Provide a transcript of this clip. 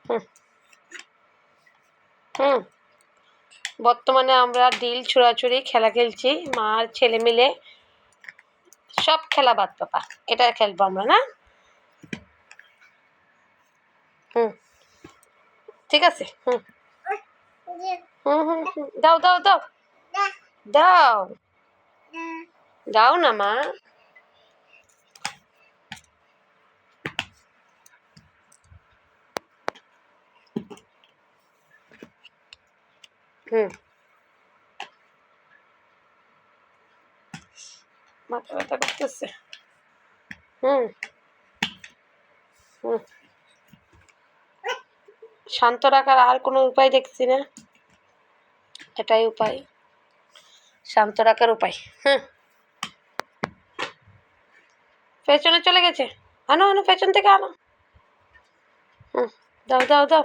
হুম হুম বর্তমানে আমরা ডিল ছোড়াছুড়ি খেলা খেলছি, মা আর ছেলে মিলে। সব খেলা বাদ পাপা, এটা খেলবো আমরা না? হুম, ঠিক আছে। হুম হুম হুম হুম, দাও দাও দাও দাও দাও না মা। হুম, মাথা ব্যথা করতেছে। হুম হুম শান্ত রাখার আর কোনো উপায় দেখছি না, এটাই উপায়, শান্ত রাখার উপায়। হুম, পেছনে চলে গেছে, আনো আনো পেছন থেকে আনো। হুম, দাও দাও দাও।